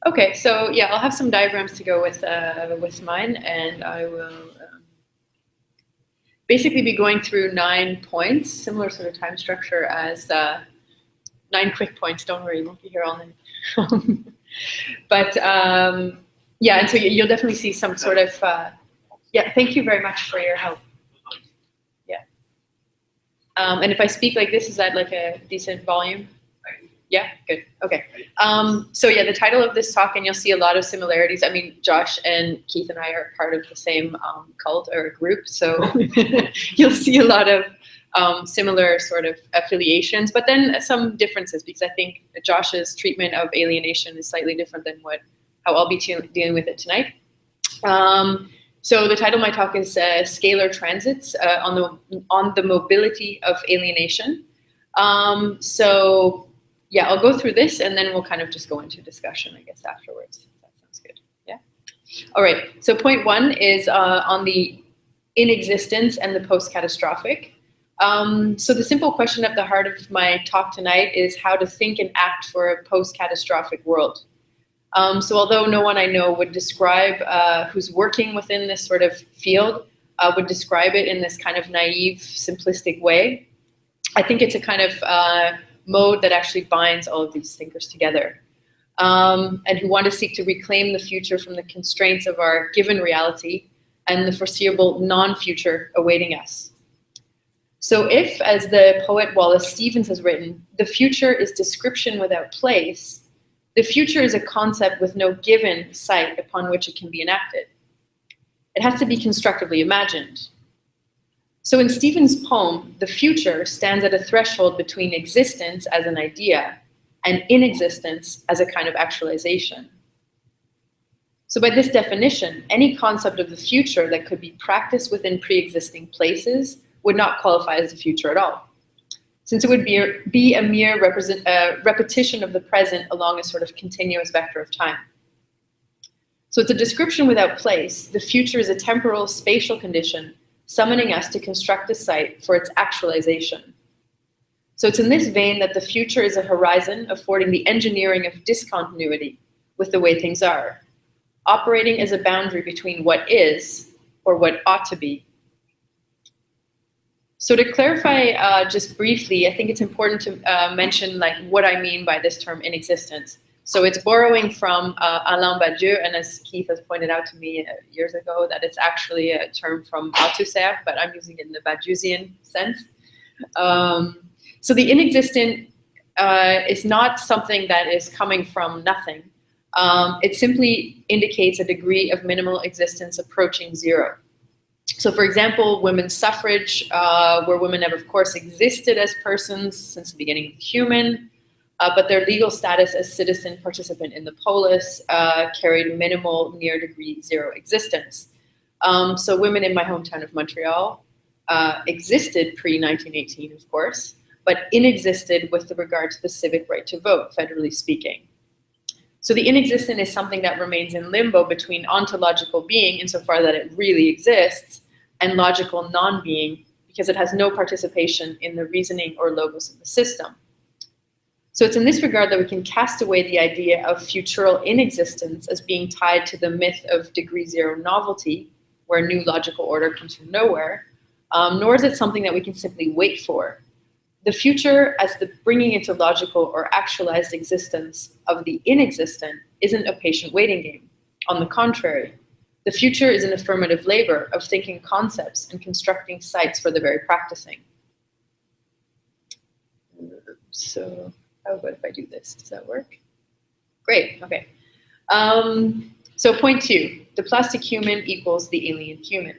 Okay, so yeah, I'll have some diagrams to go with mine, and I will basically be going through 9 points, similar sort of time structure as 9 quick points. Don't worry, you won't be here all night. But yeah, and so you'll definitely see some sort of, yeah, thank you very much for your help. Yeah. And if I speak like this, is that like a decent volume? Yeah, good. Okay. So yeah, the title of this talk, and you'll see a lot of similarities. I mean, Josh and Keith and I are part of the same cult or group, so you'll see a lot of similar sort of affiliations, but then some differences, because I think Josh's treatment of alienation is slightly different than how I'll be dealing with it tonight. So the title of my talk is Scalar Transits on the Mobility of Alienation. So yeah, I'll go through this, and then we'll kind of just go into discussion, I guess, afterwards. That sounds good. Yeah. All right. So point 1 is on the inexistence and the post-catastrophic. So the simple question at the heart of my talk tonight is how to think and act for a post-catastrophic world. So although no one I know would describe, who's working within this sort of field, would describe it in this kind of naive, simplistic way, I think it's a kind of mode that actually binds all of these thinkers together, and who want to seek to reclaim the future from the constraints of our given reality and the foreseeable non-future awaiting us. So if, as the poet Wallace Stevens has written, the future is description without place, the future is a concept with no given site upon which it can be enacted. It has to be constructively imagined. So in Stevens' poem, the future stands at a threshold between existence as an idea and inexistence as a kind of actualization. So by this definition, any concept of the future that could be practiced within pre-existing places would not qualify as the future at all, since it would be a mere repetition of the present along a sort of continuous vector of time. So it's a description without place. The future is a temporal, spatial condition summoning us to construct a site for its actualization. So it's in this vein that the future is a horizon affording the engineering of discontinuity with the way things are, operating as a boundary between what is or what ought to be. So to clarify just briefly, I think it's important to mention like what I mean by this term inexistence. So it's borrowing from Alain Badiou, and as Keith has pointed out to me years ago, that it's actually a term from Althusser, but I'm using it in the Badiousian sense. So the inexistent is not something that is coming from nothing. It simply indicates a degree of minimal existence approaching zero. So for example, women's suffrage, where women have of course existed as persons since the beginning of the human, but their legal status as citizen participant in the polis carried minimal near degree zero existence. So women in my hometown of Montreal existed pre-1918, of course, but inexisted with regard to the civic right to vote, federally speaking. So the inexistent is something that remains in limbo between ontological being, insofar that it really exists, and logical non-being, because it has no participation in the reasoning or logos of the system. So it's in this regard that we can cast away the idea of futural inexistence as being tied to the myth of degree zero novelty, where new logical order comes from nowhere, nor is it something that we can simply wait for. The future, as the bringing into logical or actualized existence of the inexistent, isn't a patient waiting game. On the contrary, the future is an affirmative labor of thinking concepts and constructing sites for the very practicing. So how about if I do this? Does that work? Great, okay. So point 2, the plastic human equals the alien human.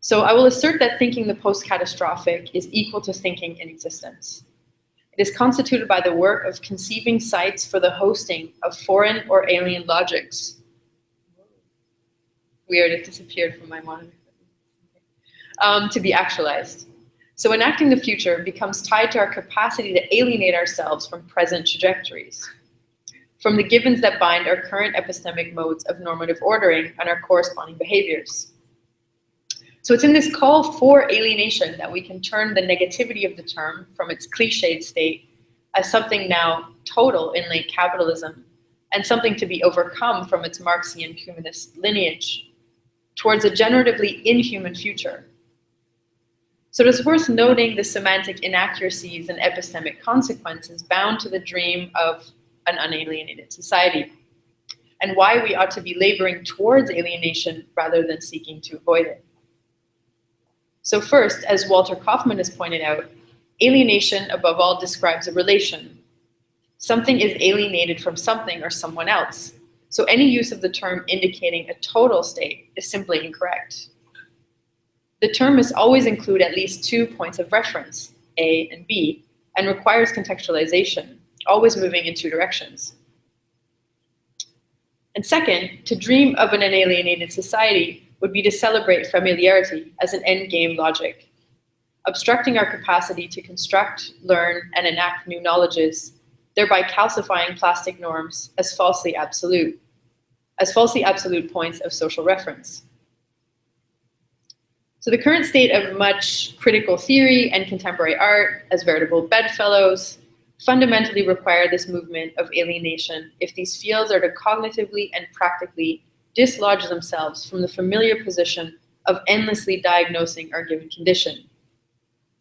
So I will assert that thinking the post-catastrophic is equal to thinking in existence. It is constituted by the work of conceiving sites for the hosting of foreign or alien logics. Weird, it disappeared from my monitor. To be actualized. So enacting the future becomes tied to our capacity to alienate ourselves from present trajectories, from the givens that bind our current epistemic modes of normative ordering and our corresponding behaviors. So it's in this call for alienation that we can turn the negativity of the term from its cliched state as something now total in late capitalism and something to be overcome from its Marxian humanist lineage, towards a generatively inhuman future. So it is worth noting the semantic inaccuracies and epistemic consequences bound to the dream of an unalienated society, and why we ought to be laboring towards alienation rather than seeking to avoid it. So first, as Walter Kaufmann has pointed out, alienation above all describes a relation. Something is alienated from something or someone else. So any use of the term indicating a total state is simply incorrect. The term must always include at least 2 points of reference, A and B, and requires contextualization, always moving in 2 directions. And second, to dream of an unalienated society would be to celebrate familiarity as an endgame logic, obstructing our capacity to construct, learn, and enact new knowledges, thereby calcifying plastic norms as falsely absolute points of social reference. So the current state of much critical theory and contemporary art as veritable bedfellows fundamentally require this movement of alienation if these fields are to cognitively and practically dislodge themselves from the familiar position of endlessly diagnosing our given condition,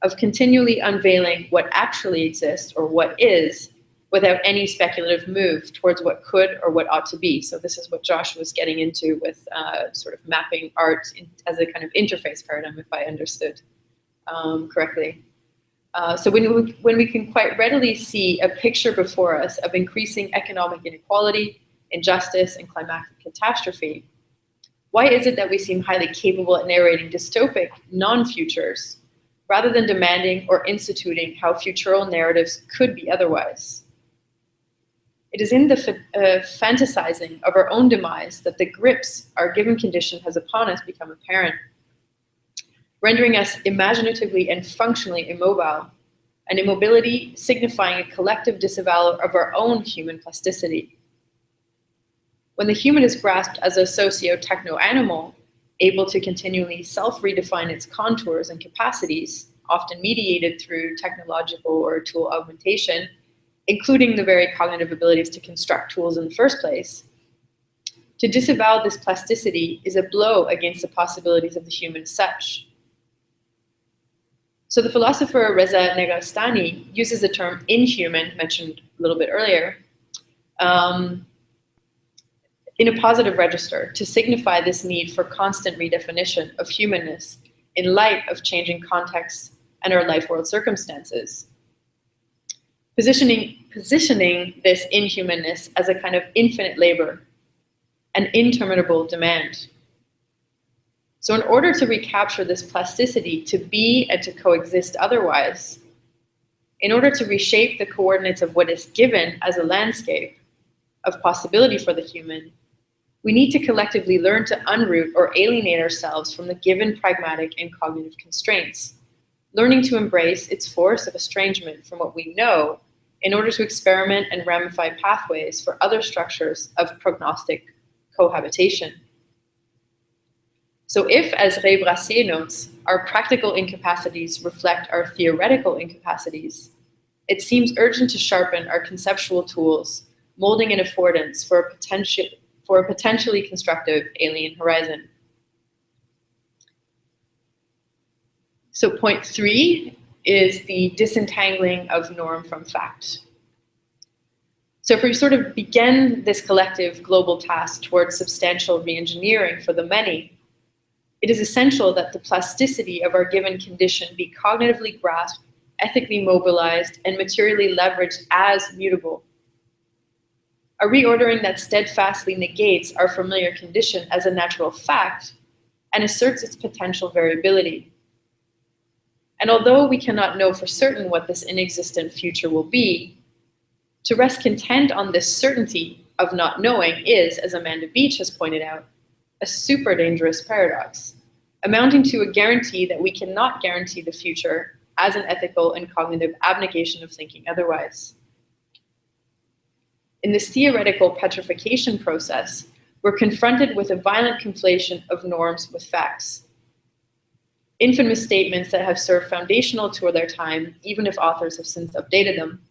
of continually unveiling what actually exists or what is, without any speculative move towards what could or what ought to be. So this is what Josh was getting into with sort of mapping art as a kind of interface paradigm, if I understood correctly. So when we can quite readily see a picture before us of increasing economic inequality, injustice, and climatic catastrophe, why is it that we seem highly capable at narrating dystopic non-futures, rather than demanding or instituting how futural narratives could be otherwise? It is in the fantasizing of our own demise that the grips our given condition has upon us become apparent, rendering us imaginatively and functionally immobile, an immobility signifying a collective disavowal of our own human plasticity. When the human is grasped as a socio-techno-animal, able to continually self-redefine its contours and capacities, often mediated through technological or tool augmentation, including the very cognitive abilities to construct tools in the first place, to disavow this plasticity is a blow against the possibilities of the human as such. So the philosopher Reza Negarestani uses the term inhuman, mentioned a little bit earlier, in a positive register to signify this need for constant redefinition of humanness in light of changing contexts and our life world circumstances. Positioning this inhumanness as a kind of infinite labor, an interminable demand. So in order to recapture this plasticity to be and to coexist otherwise, in order to reshape the coordinates of what is given as a landscape of possibility for the human, we need to collectively learn to unroot or alienate ourselves from the given pragmatic and cognitive constraints, learning to embrace its force of estrangement from what we know in order to experiment and ramify pathways for other structures of prognostic cohabitation. So if, as Ray Brassier notes, our practical incapacities reflect our theoretical incapacities, it seems urgent to sharpen our conceptual tools, molding an affordance for a potentially constructive alien horizon. So point 3 is the disentangling of norm from fact. So if we sort of begin this collective global task towards substantial reengineering for the many, it is essential that the plasticity of our given condition be cognitively grasped, ethically mobilized, and materially leveraged as mutable. A reordering that steadfastly negates our familiar condition as a natural fact and asserts its potential variability. And although we cannot know for certain what this inexistent future will be, to rest content on this certainty of not knowing is, as Amanda Beach has pointed out, a super dangerous paradox, amounting to a guarantee that we cannot guarantee the future as an ethical and cognitive abnegation of thinking otherwise. In this theoretical petrification process, we're confronted with a violent conflation of norms with facts. Infamous statements that have served foundational to their time, even if authors have since updated them,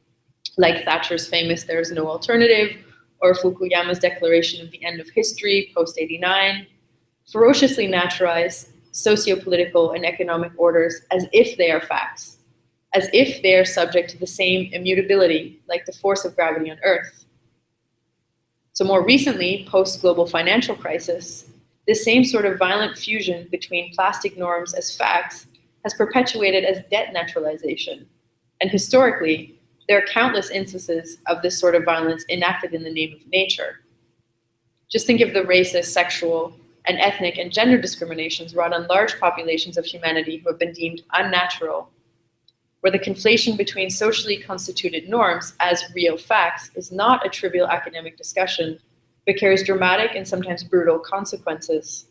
like Thatcher's famous "there is no alternative," or Fukuyama's declaration of the end of history, post-89, ferociously naturalize socio-political and economic orders as if they are facts, as if they are subject to the same immutability like the force of gravity on Earth. So more recently, post-global financial crisis, this same sort of violent fusion between plastic norms as facts has perpetuated as debt naturalization. And historically, there are countless instances of this sort of violence enacted in the name of nature. Just think of the racist, sexual, and ethnic and gender discriminations wrought on large populations of humanity who have been deemed unnatural, where the conflation between socially constituted norms as real facts is not a trivial academic discussion, but carries dramatic and sometimes brutal consequences.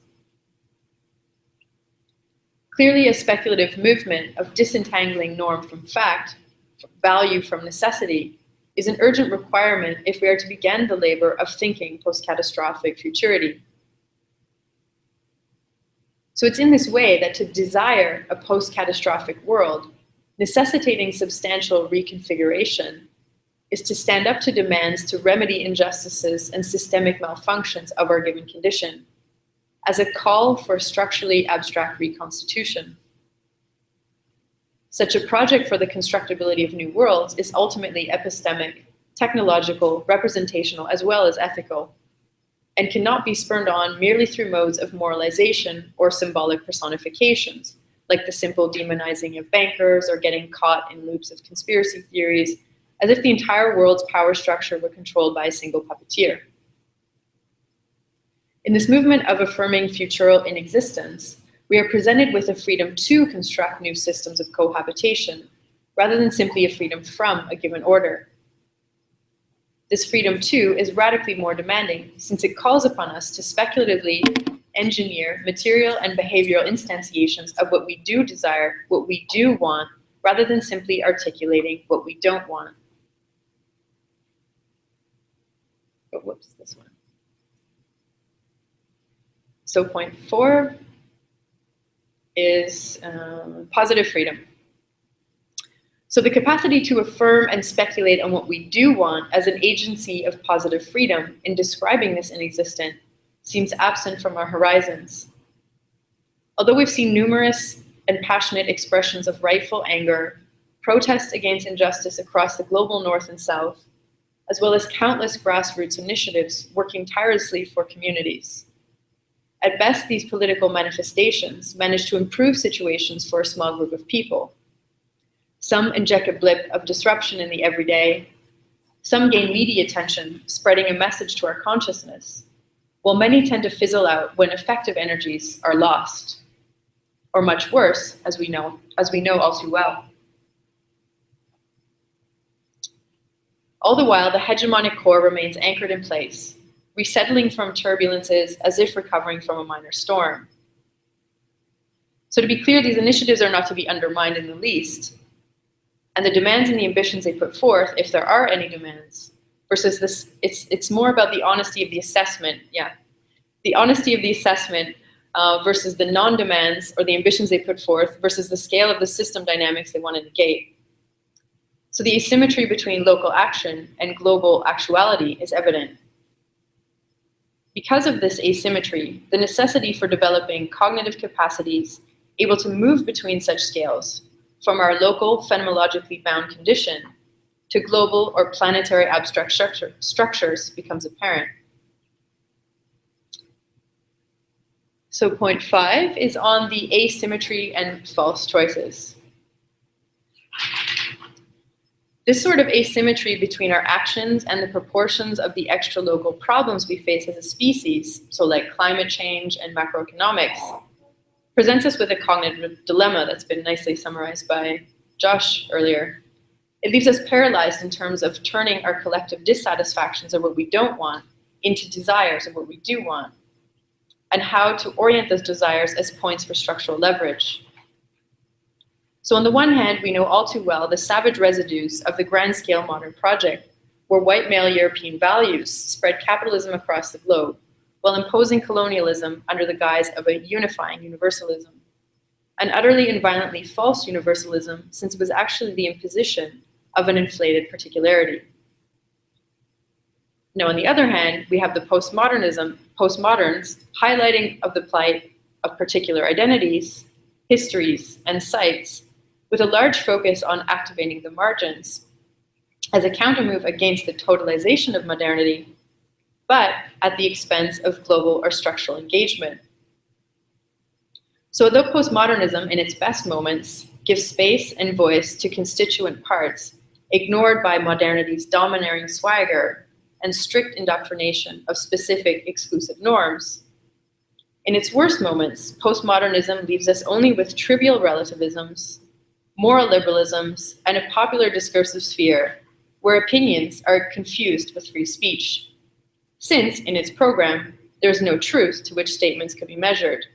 Clearly, a speculative movement of disentangling norm from fact, value from necessity, is an urgent requirement if we are to begin the labor of thinking post-catastrophic futurity. So it's in this way that to desire a post-catastrophic world, necessitating substantial reconfiguration, is to stand up to demands to remedy injustices and systemic malfunctions of our given condition, as a call for a structurally abstract reconstitution. Such a project for the constructability of new worlds is ultimately epistemic, technological, representational, as well as ethical, and cannot be spurned on merely through modes of moralization or symbolic personifications, like the simple demonizing of bankers or getting caught in loops of conspiracy theories, as if the entire world's power structure were controlled by a single puppeteer. In this movement of affirming futural inexistence, we are presented with a freedom to construct new systems of cohabitation, rather than simply a freedom from a given order. This freedom, too, is radically more demanding, since it calls upon us to speculatively engineer material and behavioral instantiations of what we do desire, what we do want, rather than simply articulating what we don't want. Oh, whoops, this one. So point 4 is positive freedom. So the capacity to affirm and speculate on what we do want as an agency of positive freedom in describing this inexistent seems absent from our horizons. Although we've seen numerous and passionate expressions of rightful anger, protests against injustice across the global North and South, as well as countless grassroots initiatives working tirelessly for communities. At best, these political manifestations manage to improve situations for a small group of people. Some inject a blip of disruption in the everyday. Some gain media attention, spreading a message to our consciousness, while many tend to fizzle out when effective energies are lost, or much worse, as we know all too well. All the while, the hegemonic core remains anchored in place, resettling from turbulences as if recovering from a minor storm. So to be clear, these initiatives are not to be undermined in the least, and the demands and the ambitions they put forth, if there are any demands, versus this, it's more about the honesty of the assessment, the honesty of the assessment versus the non-demands or the ambitions they put forth versus the scale of the system dynamics they want to negate. So the asymmetry between local action and global actuality is evident. Because of this asymmetry, the necessity for developing cognitive capacities able to move between such scales, from our local phenomenologically bound condition to global or planetary abstract structures becomes apparent. So point 5 is on the asymmetry and false choices. This sort of asymmetry between our actions and the proportions of the extra-local problems we face as a species, so like climate change and macroeconomics, presents us with a cognitive dilemma that's been nicely summarized by Josh earlier. It leaves us paralyzed in terms of turning our collective dissatisfactions of what we don't want into desires of what we do want, and how to orient those desires as points for structural leverage. So on the one hand, we know all too well the savage residues of the grand-scale modern project, where white male European values spread capitalism across the globe, while imposing colonialism under the guise of a unifying universalism. An utterly and violently false universalism, since it was actually the imposition of an inflated particularity. Now, on the other hand, we have the postmoderns highlighting of the plight of particular identities, histories, and sites, with a large focus on activating the margins as a countermove against the totalization of modernity, but at the expense of global or structural engagement. So although postmodernism in its best moments gives space and voice to constituent parts ignored by modernity's domineering swagger and strict indoctrination of specific exclusive norms, in its worst moments, postmodernism leaves us only with trivial relativisms, moral liberalisms, and a popular discursive sphere where opinions are confused with free speech, since, in its program, there is no truth to which statements can be measured.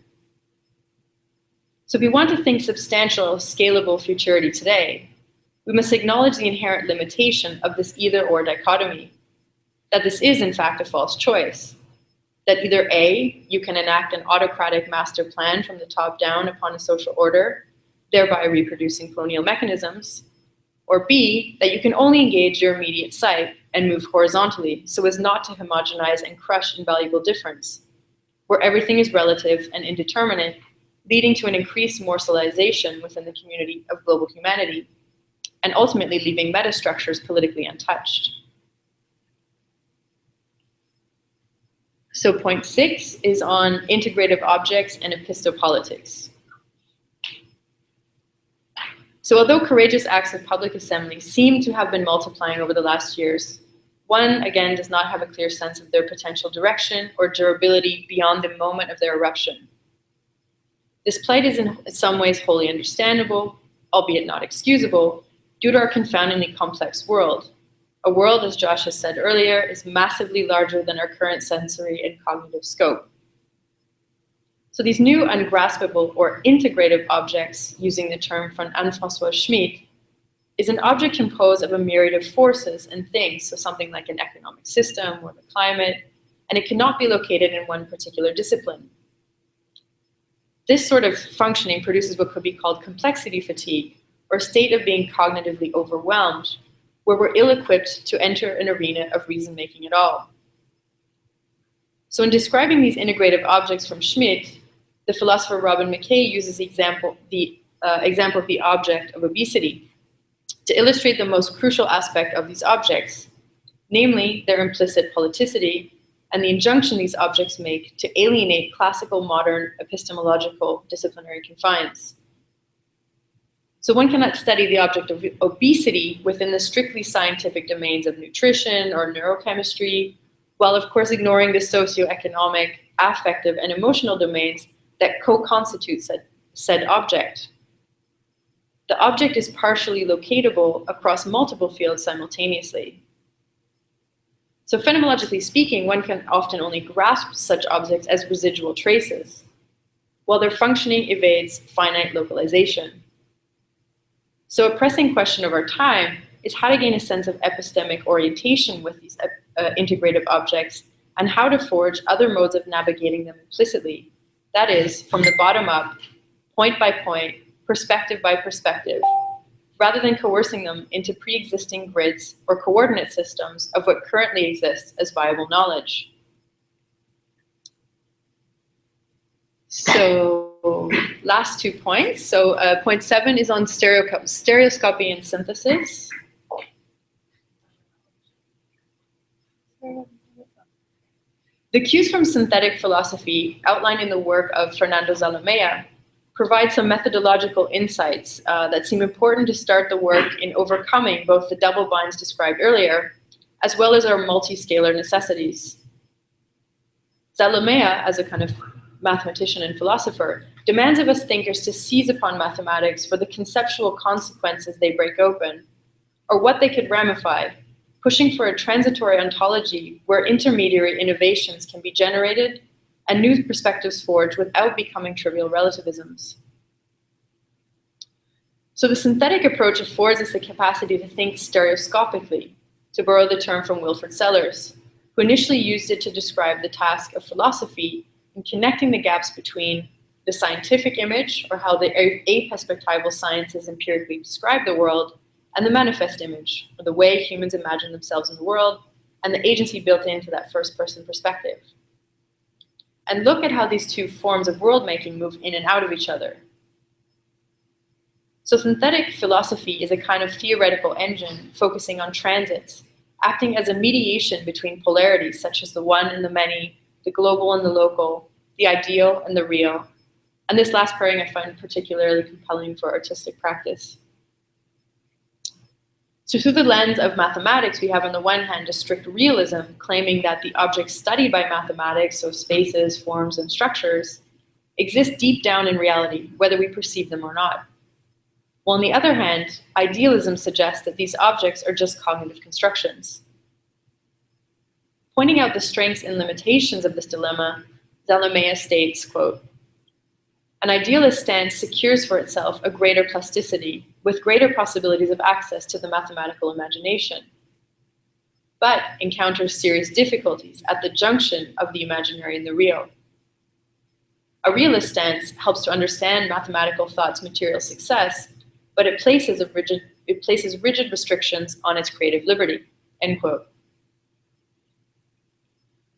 So if we want to think substantial, scalable futurity today, we must acknowledge the inherent limitation of this either-or dichotomy, that this is, in fact, a false choice, that either A, you can enact an autocratic master plan from the top down upon a social order, thereby reproducing colonial mechanisms, or B, that you can only engage your immediate site and move horizontally so as not to homogenize and crush invaluable difference, where everything is relative and indeterminate, leading to an increased moralization within the community of global humanity, and ultimately leaving metastructures politically untouched. So point 6 is on integrative objects and epistopolitics. So although courageous acts of public assembly seem to have been multiplying over the last years, one, again, does not have a clear sense of their potential direction or durability beyond the moment of their eruption. This plight is in some ways wholly understandable, albeit not excusable, due to our confoundingly complex world. A world, as Josh has said earlier, is massively larger than our current sensory and cognitive scope. So these new ungraspable or integrative objects, using the term from Anne-Françoise Schmidt, is an object composed of a myriad of forces and things, so something like an economic system or the climate, and it cannot be located in one particular discipline. This sort of functioning produces what could be called complexity fatigue, or a state of being cognitively overwhelmed, where we're ill-equipped to enter an arena of reason-making at all. So in describing these integrative objects from Schmidt, the philosopher Robin McKay uses the example of the object of obesity to illustrate the most crucial aspect of these objects, namely their implicit politicity and the injunction these objects make to alienate classical modern epistemological disciplinary confines. So one cannot study the object of obesity within the strictly scientific domains of nutrition or neurochemistry, while of course ignoring the socioeconomic, affective, and emotional domains that co-constitute said object. The object is partially locatable across multiple fields simultaneously. So phenomenologically speaking, one can often only grasp such objects as residual traces, while their functioning evades finite localization. So a pressing question of our time is how to gain a sense of epistemic orientation with these integrative objects and how to forge other modes of navigating them implicitly. That is, from the bottom up, point by point, perspective by perspective, rather than coercing them into pre-existing grids or coordinate systems of what currently exists as viable knowledge. So last 2 points. So point 7 is on stereoscopy and synthesis. The cues from synthetic philosophy outlined in the work of Fernando Zalamea provide some methodological insights that seem important to start the work in overcoming both the double binds described earlier, as well as our multi-scalar necessities. Zalamea, as a kind of mathematician and philosopher, demands of us thinkers to seize upon mathematics for the conceptual consequences they break open, or what they could ramify, pushing for a transitory ontology where intermediary innovations can be generated and new perspectives forged without becoming trivial relativisms. So the synthetic approach affords us the capacity to think stereoscopically, to borrow the term from Wilfrid Sellars, who initially used it to describe the task of philosophy in connecting the gaps between the scientific image, or how the aperspectival sciences empirically describe the world, and the manifest image, or the way humans imagine themselves in the world, and the agency built into that first-person perspective. And look at how these two forms of world-making move in and out of each other. So synthetic philosophy is a kind of theoretical engine focusing on transits, acting as a mediation between polarities such as the one and the many, the global and the local, the ideal and the real. And this last pairing I find particularly compelling for artistic practice. So through the lens of mathematics, we have on the one hand a strict realism claiming that the objects studied by mathematics, so spaces, forms, and structures, exist deep down in reality, whether we perceive them or not. While on the other hand, idealism suggests that these objects are just cognitive constructions. Pointing out the strengths and limitations of this dilemma, Zalamea states, quote, "An idealist stance secures for itself a greater plasticity, with greater possibilities of access to the mathematical imagination, but encounters serious difficulties at the junction of the imaginary and the real. A realist stance helps to understand mathematical thought's material success, but it places rigid restrictions on its creative liberty," end quote.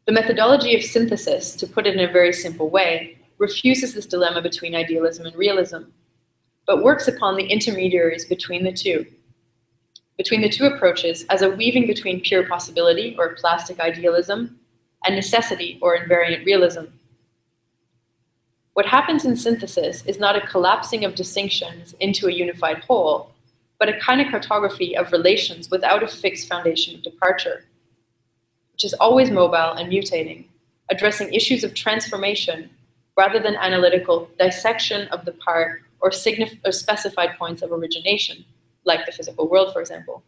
The methodology of synthesis, to put it in a very simple way, refuses this dilemma between idealism and realism, but works upon the intermediaries between the two approaches as a weaving between pure possibility, or plastic idealism, and necessity, or invariant realism. What happens in synthesis is not a collapsing of distinctions into a unified whole, but a kind of cartography of relations without a fixed foundation of departure, which is always mobile and mutating, addressing issues of transformation rather than analytical dissection of the part or specified points of origination, like the physical world, for example.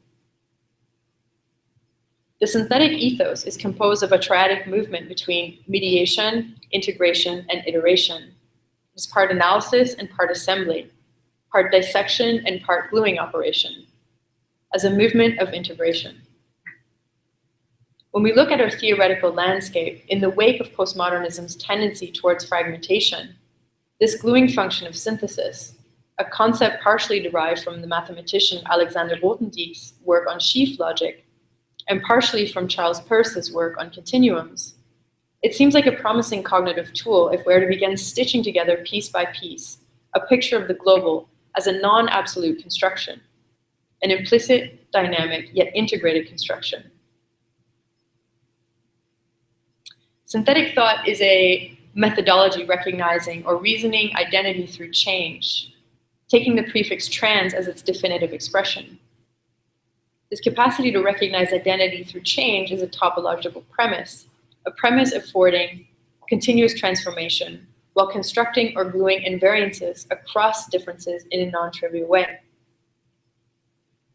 The synthetic ethos is composed of a triadic movement between mediation, integration, and iteration. It's part analysis and part assembly, part dissection and part gluing operation, as a movement of integration. When we look at our theoretical landscape in the wake of postmodernism's tendency towards fragmentation, this gluing function of synthesis, a concept partially derived from the mathematician Alexander Grothendieck's work on sheaf logic, and partially from Charles Peirce's work on continuums, it seems like a promising cognitive tool if we are to begin stitching together piece by piece a picture of the global as a non-absolute construction, an implicit, dynamic, yet integrated construction. Synthetic thought is a methodology recognizing or reasoning identity through change, taking the prefix trans as its definitive expression. This capacity to recognize identity through change is a topological premise, a premise affording continuous transformation while constructing or gluing invariances across differences in a non-trivial way.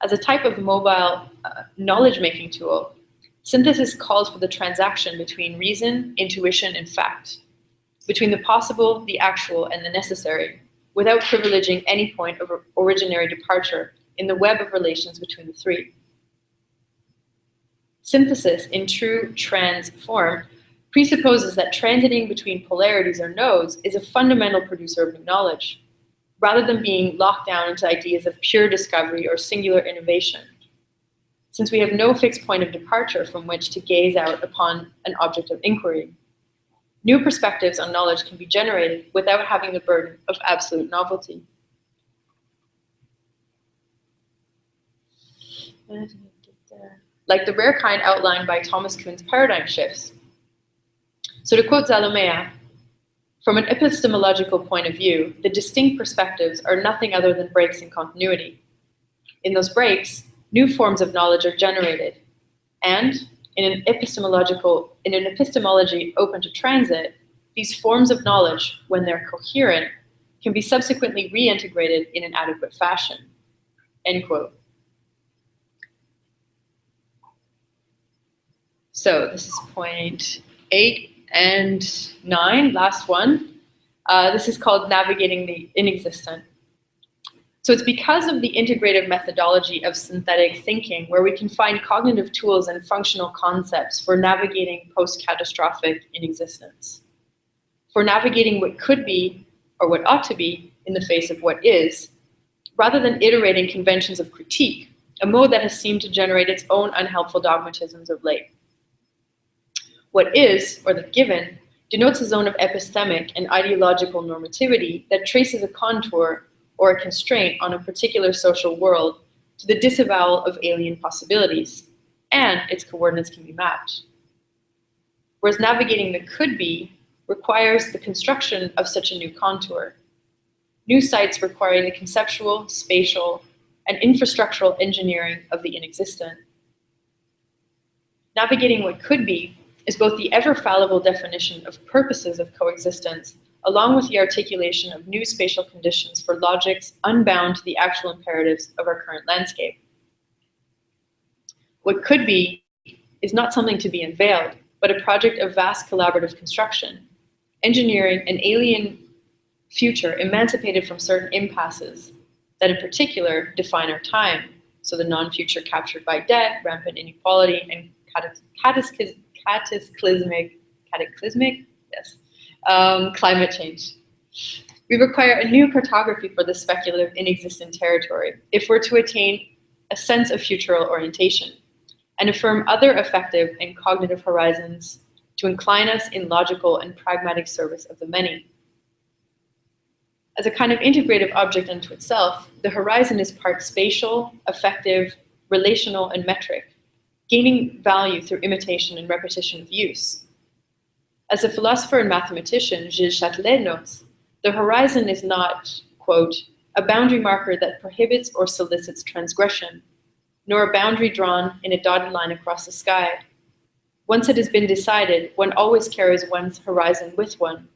As a type of mobile knowledge-making tool, synthesis calls for the transaction between reason, intuition, and fact, between the possible, the actual, and the necessary, without privileging any point of originary departure in the web of relations between the three. Synthesis, in true trans form, presupposes that transiting between polarities or nodes is a fundamental producer of new knowledge, rather than being locked down into ideas of pure discovery or singular innovation, since we have no fixed point of departure from which to gaze out upon an object of inquiry. New perspectives on knowledge can be generated without having the burden of absolute novelty. Like the rare kind outlined by Thomas Kuhn's paradigm shifts. So to quote Zalamea, from an epistemological point of view, the distinct perspectives are nothing other than breaks in continuity. In those breaks, new forms of knowledge are generated, and in an epistemology open to transit, these forms of knowledge, when they're coherent, can be subsequently reintegrated in an adequate fashion, end quote. So this is point 8 and 9, last one. This is called navigating the inexistent. So it's because of the integrative methodology of synthetic thinking where we can find cognitive tools and functional concepts for navigating post-catastrophic inexistence, for navigating what could be or what ought to be in the face of what is, rather than iterating conventions of critique, a mode that has seemed to generate its own unhelpful dogmatisms of late. What is, or the given, denotes a zone of epistemic and ideological normativity that traces a contour or a constraint on a particular social world to the disavowal of alien possibilities, and its coordinates can be mapped. Whereas navigating the could-be requires the construction of such a new contour. New sites requiring the conceptual, spatial, and infrastructural engineering of the inexistent. Navigating what could be is both the ever-fallible definition of purposes of coexistence, along with the articulation of new spatial conditions for logics unbound to the actual imperatives of our current landscape. What could be is not something to be unveiled, but a project of vast collaborative construction, engineering an alien future emancipated from certain impasses that in particular define our time, so the non-future captured by debt, rampant inequality, and climate change. We require a new cartography for this speculative inexistent territory if we're to attain a sense of futural orientation and affirm other effective and cognitive horizons to incline us in logical and pragmatic service of the many. As a kind of integrative object unto itself, the horizon is part spatial, affective, relational, and metric, gaining value through imitation and repetition of use. As the philosopher and mathematician Gilles Châtelet notes, the horizon is not, quote, a boundary marker that prohibits or solicits transgression, nor a boundary drawn in a dotted line across the sky. Once it has been decided, one always carries one's horizon with one.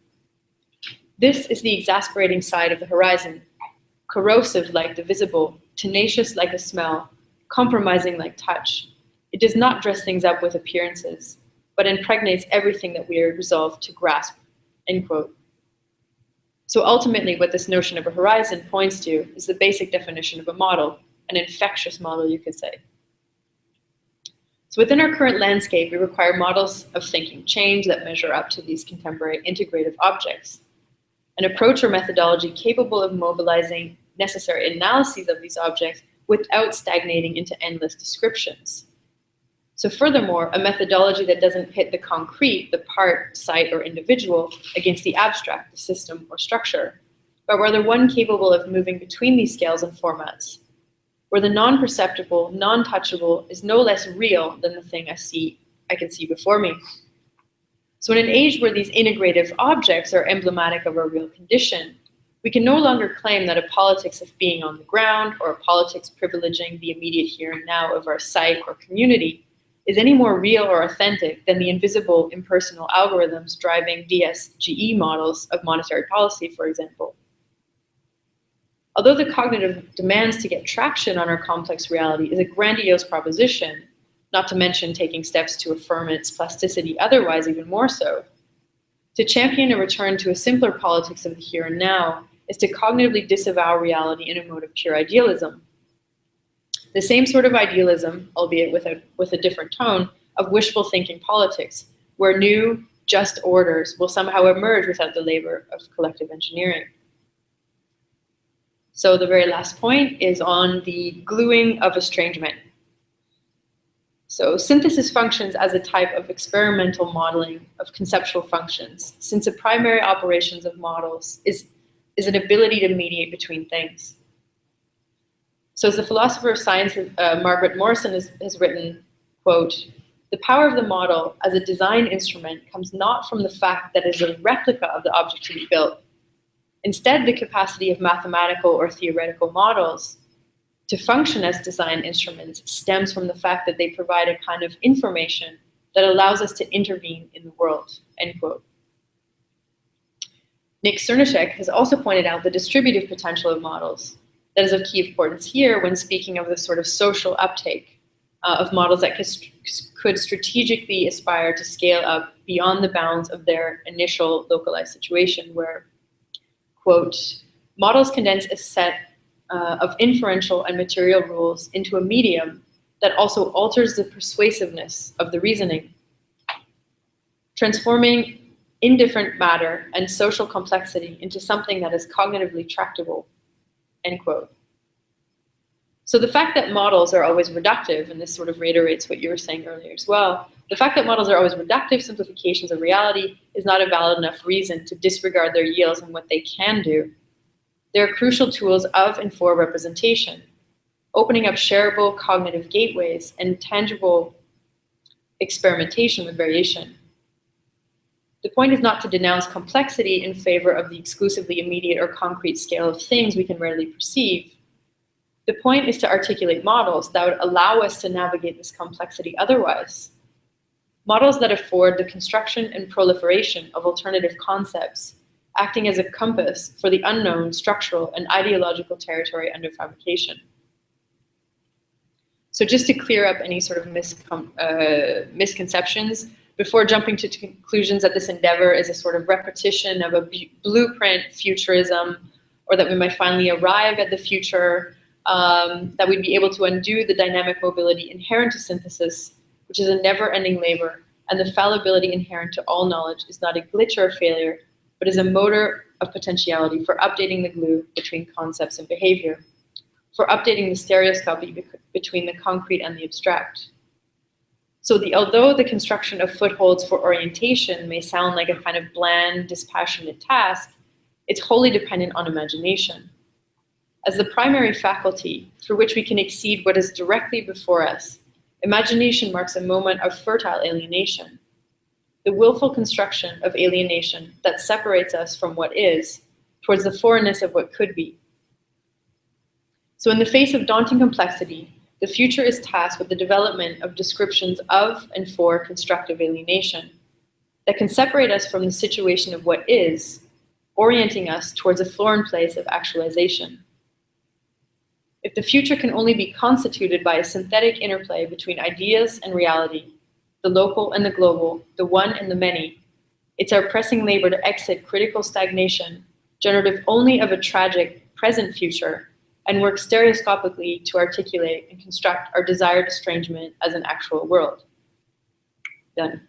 This is the exasperating side of the horizon, corrosive like the visible, tenacious like a smell, compromising like touch. It does not dress things up with appearances, but impregnates everything that we are resolved to grasp, end quote. So ultimately, what this notion of a horizon points to is the basic definition of a model, an infectious model, you could say. So within our current landscape, we require models of thinking change that measure up to these contemporary integrative objects. An approach or methodology capable of mobilizing necessary analyses of these objects without stagnating into endless descriptions. So furthermore, a methodology that doesn't pit the concrete, the part, site, or individual against the abstract, the system, or structure, but rather one capable of moving between these scales and formats, where the non-perceptible, non-touchable is no less real than the thing I can see before me. So in an age where these integrative objects are emblematic of our real condition, we can no longer claim that a politics of being on the ground or a politics privileging the immediate here and now of our site or community is any more real or authentic than the invisible, impersonal algorithms driving DSGE models of monetary policy, for example. Although the cognitive demands to get traction on our complex reality is a grandiose proposition, not to mention taking steps to affirm its plasticity otherwise even more so, to champion a return to a simpler politics of the here and now is to cognitively disavow reality in a mode of pure idealism. The same sort of idealism, albeit with a different tone, of wishful thinking politics, where new, just orders will somehow emerge without the labor of collective engineering. So the very last point is on the gluing of estrangement. So synthesis functions as a type of experimental modeling of conceptual functions, since the primary operations of models is an ability to mediate between things. So as the philosopher of science, Margaret Morrison has written, quote, "The power of the model as a design instrument comes not from the fact that it is a replica of the object to be built. Instead, the capacity of mathematical or theoretical models to function as design instruments stems from the fact that they provide a kind of information that allows us to intervene in the world," end quote. Nick Cernishek has also pointed out the distributive potential of models. That is of key importance here when speaking of the sort of social uptake of models that could strategically aspire to scale up beyond the bounds of their initial localized situation, where, quote, "Models condense a set of inferential and material rules into a medium that also alters the persuasiveness of the reasoning, transforming indifferent matter and social complexity into something that is cognitively tractable," end quote. So the fact that models are always reductive, and this sort of reiterates what you were saying earlier as well, The fact that models are always reductive simplifications of reality is not a valid enough reason to disregard their yields and what they can do. They are crucial tools of and for representation, opening up shareable cognitive gateways and tangible experimentation with variation. The point is not to denounce complexity in favor of the exclusively immediate or concrete scale of things we can readily perceive. The point is to articulate models that would allow us to navigate this complexity otherwise. Models that afford the construction and proliferation of alternative concepts, acting as a compass for the unknown structural and ideological territory under fabrication. So just to clear up any sort of misconceptions, before jumping to conclusions that this endeavor is a sort of repetition of a blueprint futurism, or that we might finally arrive at the future, that we'd be able to undo the dynamic mobility inherent to synthesis, which is a never-ending labor, and the fallibility inherent to all knowledge is not a glitch or a failure, but is a motor of potentiality for updating the glue between concepts and behavior, for updating the stereoscopy between the concrete and the abstract. So although the construction of footholds for orientation may sound like a kind of bland, dispassionate task, it's wholly dependent on imagination. As the primary faculty through which we can exceed what is directly before us, imagination marks a moment of fertile alienation, the willful construction of alienation that separates us from what is, towards the foreignness of what could be. So in the face of daunting complexity, the future is tasked with the development of descriptions of and for constructive alienation that can separate us from the situation of what is, orienting us towards a foreign place of actualization. If the future can only be constituted by a synthetic interplay between ideas and reality, the local and the global, the one and the many, it's our pressing labor to exit critical stagnation, generative only of a tragic present future, and work stereoscopically to articulate and construct our desired estrangement as an actual world. Done.